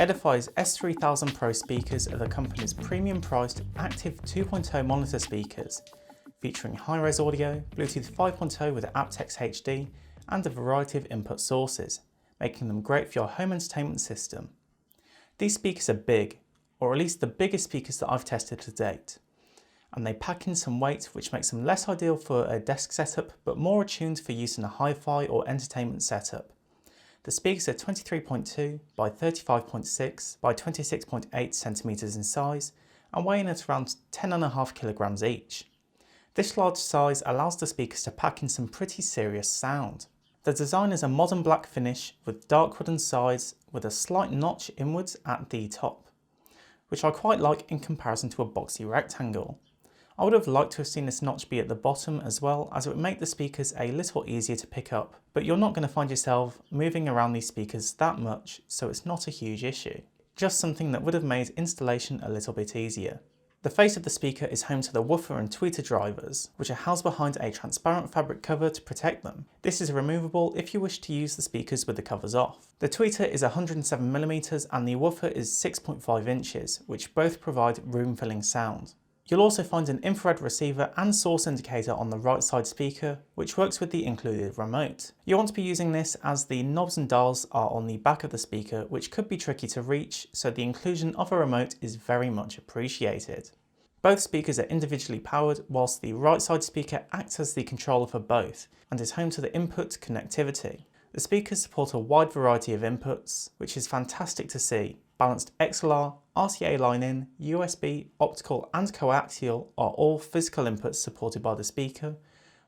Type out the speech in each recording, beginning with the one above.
Edifier's S3000PRO speakers are the company's premium priced active 2.0 monitor speakers, featuring high-res audio, Bluetooth 5.0 with aptX HD, and a variety of input sources, making them great for your home entertainment system. These speakers are big, or at least the biggest speakers that I've tested to date, and they pack in some weight which makes them less ideal for a desk setup but more attuned for use in a hi-fi or entertainment setup. The speakers are 23.2 by 35.6 by 26.8 centimeters in size and weighing at around 10.5 kilograms each. This large size allows the speakers to pack in some pretty serious sound. The design is a modern black finish with dark wooden sides with a slight notch inwards at the top, which I quite like in comparison to a boxy rectangle. I would have liked to have seen this notch be at the bottom as well, as it would make the speakers a little easier to pick up, but you're not going to find yourself moving around these speakers that much, so it's not a huge issue. Just something that would have made installation a little bit easier. The face of the speaker is home to the woofer and tweeter drivers, which are housed behind a transparent fabric cover to protect them. This is removable if you wish to use the speakers with the covers off. The tweeter is 107mm and the woofer is 6.5 inches, which both provide room-filling sound. You'll also find an infrared receiver and source indicator on the right side speaker, which works with the included remote. You'll want to be using this as the knobs and dials are on the back of the speaker, which could be tricky to reach, so the inclusion of a remote is very much appreciated. Both speakers are individually powered, whilst the right side speaker acts as the controller for both and is home to the input connectivity. The speakers support a wide variety of inputs, which is fantastic to see. Balanced XLR, RCA line-in, USB, optical and coaxial are all physical inputs supported by the speaker,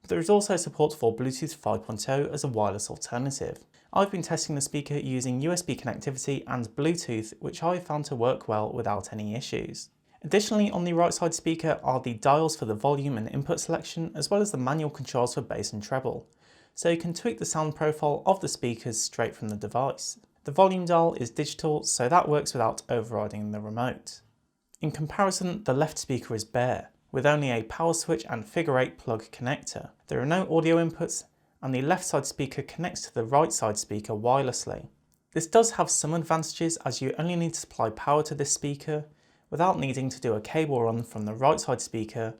but there is also support for Bluetooth 5.0 as a wireless alternative. I've been testing the speaker using USB connectivity and Bluetooth, which I found to work well without any issues. Additionally, on the right side speaker are the dials for the volume and input selection, as well as the manual controls for bass and treble, so you can tweak the sound profile of the speakers straight from the device. The volume dial is digital, so that works without overriding the remote. In comparison, the left speaker is bare, with only a power switch and figure 8 plug connector. There are no audio inputs, and the left side speaker connects to the right side speaker wirelessly. This does have some advantages, as you only need to supply power to this speaker without needing to do a cable run from the right side speaker,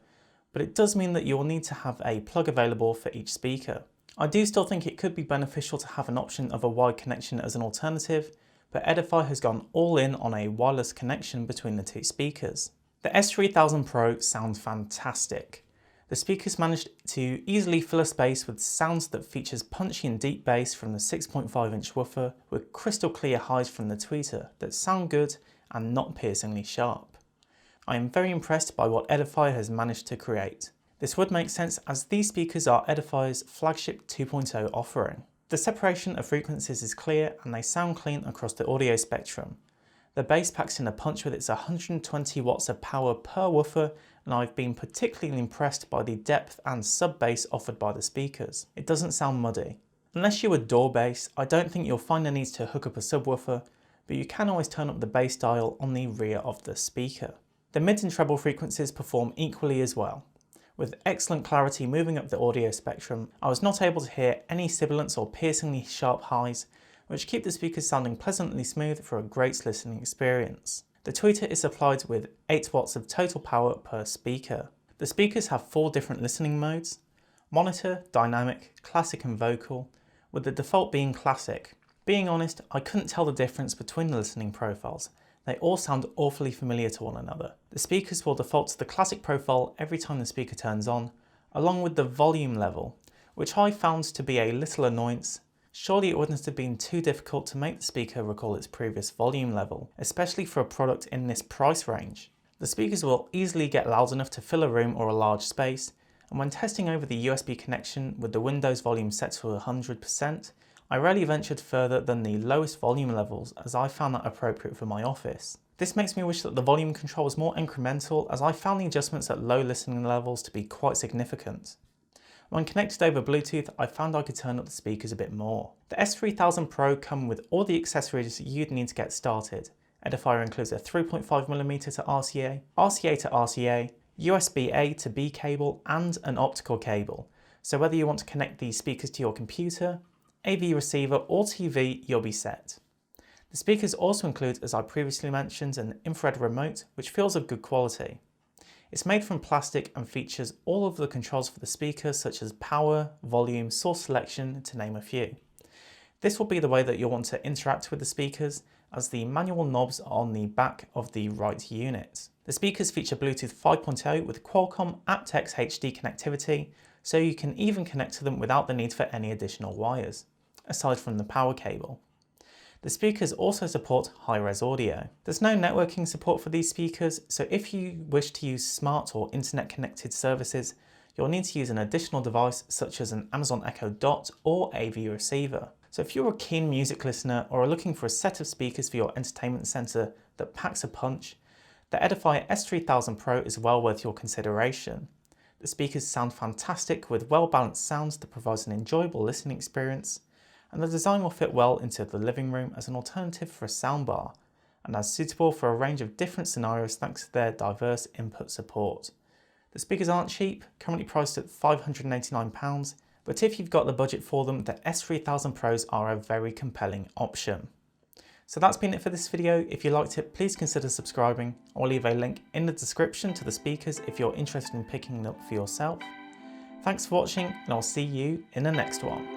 but it does mean that you will need to have a plug available for each speaker. I do still think it could be beneficial to have an option of a wired connection as an alternative, but Edifier has gone all in on a wireless connection between the two speakers. The S3000PRO sounds fantastic. The speakers managed to easily fill a space with sounds that features punchy and deep bass from the 6.5-inch woofer with crystal clear highs from the tweeter that sound good and not piercingly sharp. I am very impressed by what Edifier has managed to create. This would make sense as these speakers are Edifier's flagship 2.0 offering. The separation of frequencies is clear and they sound clean across the audio spectrum. The bass packs in a punch with its 120 watts of power per woofer, and I've been particularly impressed by the depth and sub-bass offered by the speakers. It doesn't sound muddy. Unless you adore bass, I don't think you'll find a need to hook up a subwoofer, but you can always turn up the bass dial on the rear of the speaker. The mid and treble frequencies perform equally as well. With excellent clarity moving up the audio spectrum, I was not able to hear any sibilants or piercingly sharp highs, which keep the speakers sounding pleasantly smooth for a great listening experience. The tweeter is supplied with 8 watts of total power per speaker. The speakers have 4 different listening modes: monitor, dynamic, classic and vocal, with the default being classic. Being honest, I couldn't tell the difference between the listening profiles. They all sound awfully familiar to one another. The speakers will default to the classic profile every time the speaker turns on, along with the volume level, which I found to be a little annoyance. Surely it wouldn't have been too difficult to make the speaker recall its previous volume level, especially for a product in this price range. The speakers will easily get loud enough to fill a room or a large space, and when testing over the USB connection with the Windows volume set to 100%, I rarely ventured further than the lowest volume levels, as I found that appropriate for my office. This makes me wish that the volume control was more incremental, as I found the adjustments at low listening levels to be quite significant. When connected over Bluetooth, I found I could turn up the speakers a bit more. The S3000PRO come with all the accessories you'd need to get started. Edifier includes a 3.5mm to RCA, RCA to RCA, USB-A to B cable and an optical cable, so whether you want to connect these speakers to your computer, AV receiver or TV, you'll be set. The speakers also include, as I previously mentioned, an infrared remote, which feels of good quality. It's made from plastic and features all of the controls for the speakers, such as power, volume, source selection, to name a few. This will be the way that you'll want to interact with the speakers, as the manual knobs are on the back of the right unit. The speakers feature Bluetooth 5.0 with Qualcomm aptX HD connectivity, so you can even connect to them without the need for any additional wires, aside from the power cable. The speakers also support high-res audio. There's no networking support for these speakers, so if you wish to use smart or internet-connected services, you'll need to use an additional device such as an Amazon Echo Dot or AV receiver. So if you're a keen music listener or are looking for a set of speakers for your entertainment centre that packs a punch, the Edifier S3000PRO is well worth your consideration. The speakers sound fantastic with well-balanced sounds that provides an enjoyable listening experience, and the design will fit well into the living room as an alternative for a soundbar, and as suitable for a range of different scenarios thanks to their diverse input support. The speakers aren't cheap, currently priced at £589, but if you've got the budget for them, the S3000PROs are a very compelling option. So that's been it for this video. If you liked it, please consider subscribing. I'll leave a link in the description to the speakers if you're interested in picking them up for yourself. Thanks for watching, and I'll see you in the next one.